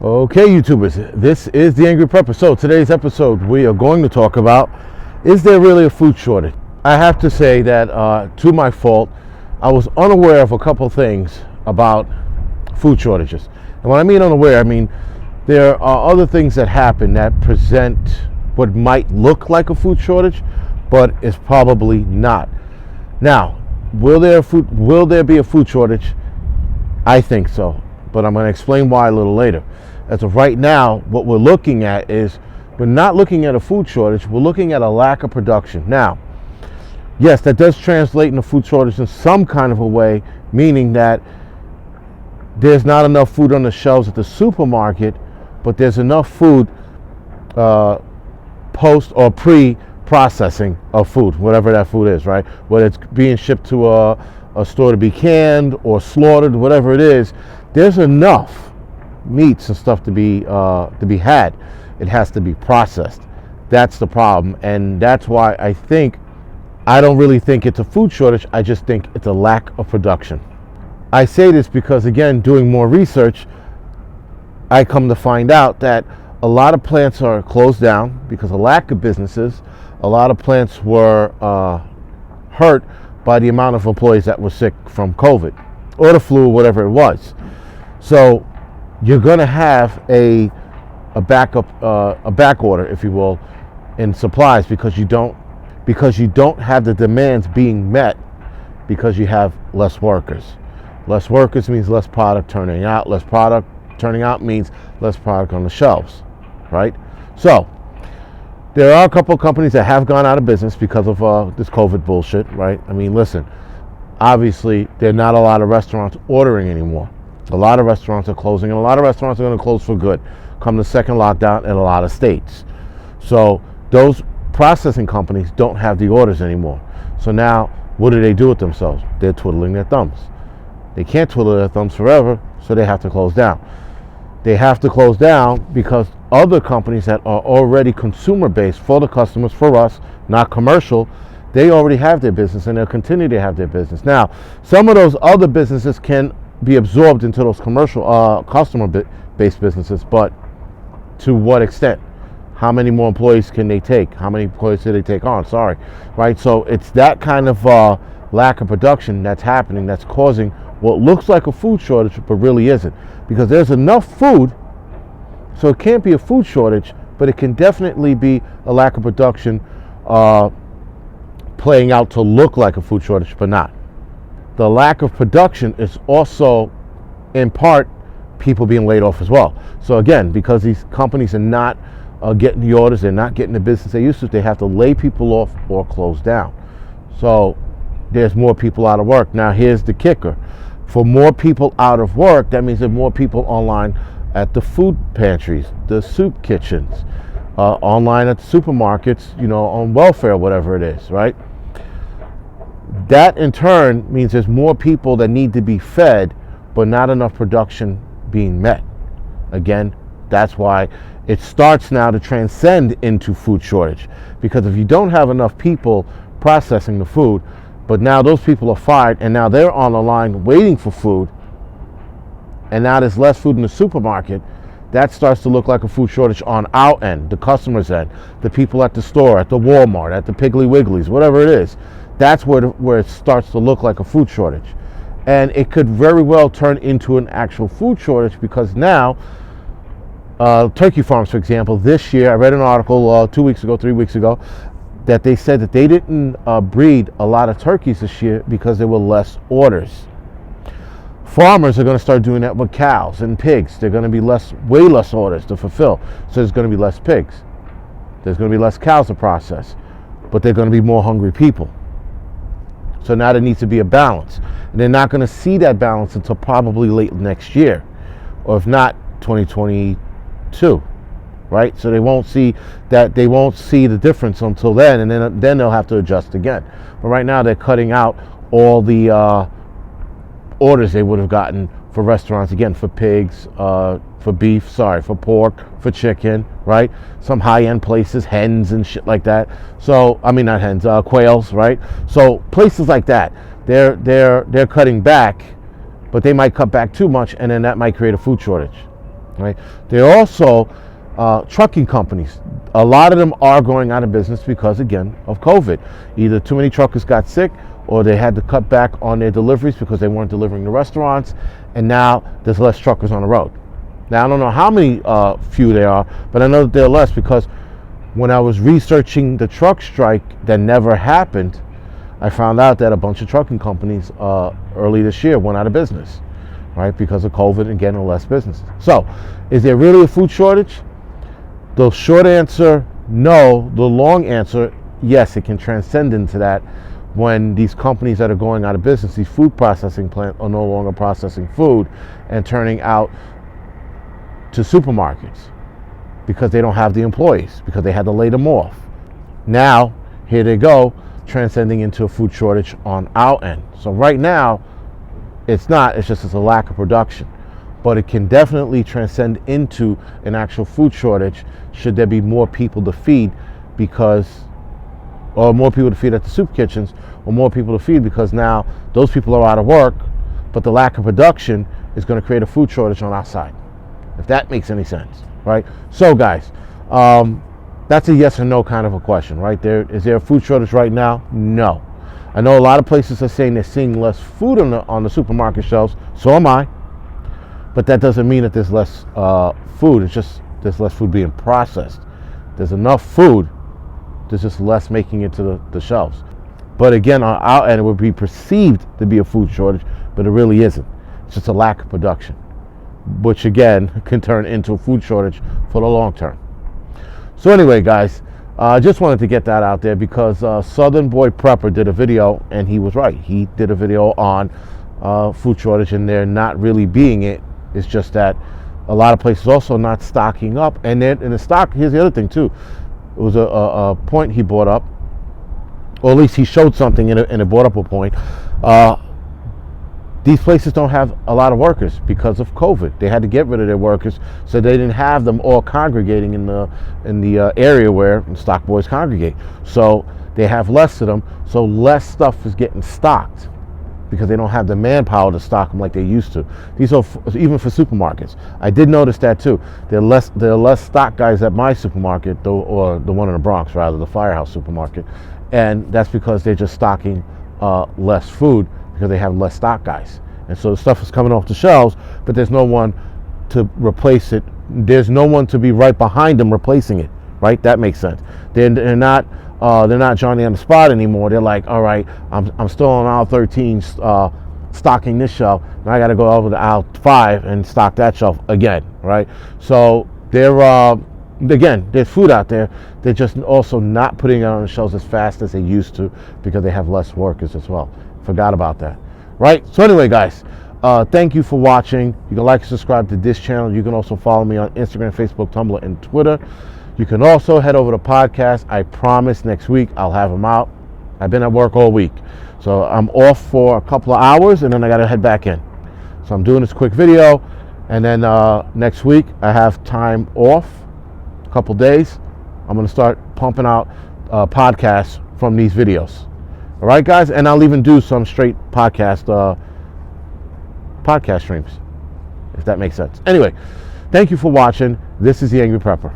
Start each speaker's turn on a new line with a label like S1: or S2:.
S1: Okay, YouTubers, this is the Angryprepper. So today's episode, we are going to talk about, is there really a food shortage? I have to say that to my fault, I was unaware of a couple things about food shortages. And when I mean unaware, I mean there are other things that happen that present what might look like a food shortage, but is probably not. Now, will there be a food shortage? I think so, but I'm going to explain why a little later. As of right now, what we're looking at is we're not looking at a food shortage, we're looking at a lack of production. Now, yes, that does translate into food shortage in some kind of a way, meaning that there's not enough food on the shelves at the supermarket, but there's enough food post or pre-processing of food, whatever that food is, right? Whether it's being shipped to a store to be canned or slaughtered, whatever it is, there's enough meats and stuff to be had. It has to be processed. That's the problem, and that's why I don't really think it's a food shortage. I just think it's a lack of production. I say this because, again, doing more research, I come to find out that a lot of plants are closed down because of lack of businesses. A lot of plants were hurt by the amount of employees that were sick from COVID or the flu or whatever it was. So you're going to have a back order, if you will, in supplies because you don't have the demands being met because you have less workers. Less workers means less product turning out. Less product turning out means less product on the shelves, right? So there are a couple of companies that have gone out of business because of this COVID bullshit, right? I mean, listen, obviously there are not a lot of restaurants ordering anymore. A lot of restaurants are closing, and a lot of restaurants are going to close for good come the second lockdown in a lot of states. So those processing companies don't have the orders anymore. So now what do they do with themselves? They're twiddling their thumbs. They can't twiddle their thumbs forever, so they have to close down. They have to close down because other companies that are already consumer-based for the customers, for us, not commercial, they already have their business and they'll continue to have their business. Now, some of those other businesses can be absorbed into those commercial customer-based businesses, but to what extent? How many more employees can they take? How many employees do they take on? Sorry, right? So it's that kind of lack of production that's happening that's causing what looks like a food shortage, but really isn't. Because there's enough food, so it can't be a food shortage, but it can definitely be a lack of production playing out to look like a food shortage, but not. The lack of production is also, in part, people being laid off as well. So again, because these companies are not getting the orders, they're not getting the business they used to, they have to lay people off or close down. So there's more people out of work. Now here's the kicker. For more people out of work, that means there are more people online at the food pantries, the soup kitchens, online at the supermarkets, on welfare, whatever it is, right? That in turn means there's more people that need to be fed, but not enough production being met. Again, that's why it starts now to transcend into food shortage. Because if you don't have enough people processing the food, but now those people are fired and now they're on the line waiting for food, and now there's less food in the supermarket, that starts to look like a food shortage on our end, the customer's end, the people at the store, at the Walmart, at the Piggly Wigglies, whatever it is. That's where it starts to look like a food shortage. And it could very well turn into an actual food shortage because now, turkey farms, for example, this year, I read an article 2 weeks ago, 3 weeks ago, that they said that they didn't breed a lot of turkeys this year because there were less orders. Farmers are going to start doing that with cows and pigs. They're going to be way less orders to fulfill. So there's going to be less pigs. There's going to be less cows to process. But they're going to be more hungry people. So now there needs to be a balance. And they're not going to see that balance until probably late next year. Or if not, 2022. Right? So they won't see the difference until then, and then they'll have to adjust again. But right now they're cutting out all the orders they would have gotten for restaurants, again, for pigs, for beef, for pork, for chicken, right? Some high-end places, hens and shit like that. So, I mean, not hens, quails, right? So places like that, they're cutting back, but they might cut back too much, and then that might create a food shortage. right? There are also trucking companies. A lot of them are going out of business because, again, of COVID. Either too many truckers got sick, or they had to cut back on their deliveries because they weren't delivering to restaurants, and now there's less truckers on the road. Now, I don't know how many few there are, but I know that there are less, because when I was researching the truck strike that never happened, I found out that a bunch of trucking companies early this year went out of business, right, because of COVID and getting less businesses. So, is there really a food shortage? The short answer, no. The long answer, yes, it can transcend into that when these companies that are going out of business, these food processing plants, are no longer processing food and turning out to supermarkets because they don't have the employees, because they had to lay them off. Now, here they go, transcending into a food shortage on our end. So right now, it's just a lack of production. But it can definitely transcend into an actual food shortage should there be more people to feed, or more people to feed at the soup kitchens, or more people to feed because now those people are out of work, but the lack of production is going to create a food shortage on our side, if that makes any sense, right? So guys, that's a yes or no kind of a question, right? Is there a food shortage right now? No. I know a lot of places are saying they're seeing less food on the supermarket shelves. So am I. But that doesn't mean that there's less food. It's just there's less food being processed. There's enough food. There's just less making it to the shelves. But again, on our end, it would be perceived to be a food shortage, but it really isn't. It's just a lack of production, which again can turn into a food shortage for the long term. So anyway, guys, I just wanted to get that out there because Southern Boy Prepper did a video, and he was right. He did a video on food shortage, and there not really being it. It's just that a lot of places also not stocking up. And then in the stock, here's the other thing too. It was a point he brought up, or at least he showed something and it brought up a point. These places don't have a lot of workers because of COVID. They had to get rid of their workers, so they didn't have them all congregating in the area where stock boys congregate. So they have less of them, so less stuff is getting stocked because they don't have the manpower to stock them like they used to. These are even for supermarkets. I did notice that too. There are less stock guys at my supermarket, or the one in the Bronx rather, the Firehouse supermarket, and that's because they're just stocking less food because they have less stock guys. And so the stuff is coming off the shelves, but there's no one to replace it. There's no one to be right behind them replacing it, right? That makes sense. They're not Johnny on the spot anymore. They're like, all right, I'm still on aisle 13 stocking this shelf. Now I got to go over to aisle 5 and stock that shelf again, right? So again, there's food out there. They're just also not putting it on the shelves as fast as they used to because they have less workers as well. Forgot about that, right? So anyway, guys, thank you for watching. You can like and subscribe to this channel. You can also follow me on Instagram, Facebook, Tumblr, and Twitter. You can also head over to podcast. I promise next week I'll have them out. I've been at work all week, so I'm off for a couple of hours, and then I got to head back in. So I'm doing this quick video, and then next week I have time off, a couple days. I'm going to start pumping out podcasts from these videos. All right, guys, and I'll even do some straight podcast streams, if that makes sense. Anyway, thank you for watching. This is the Angry Prepper.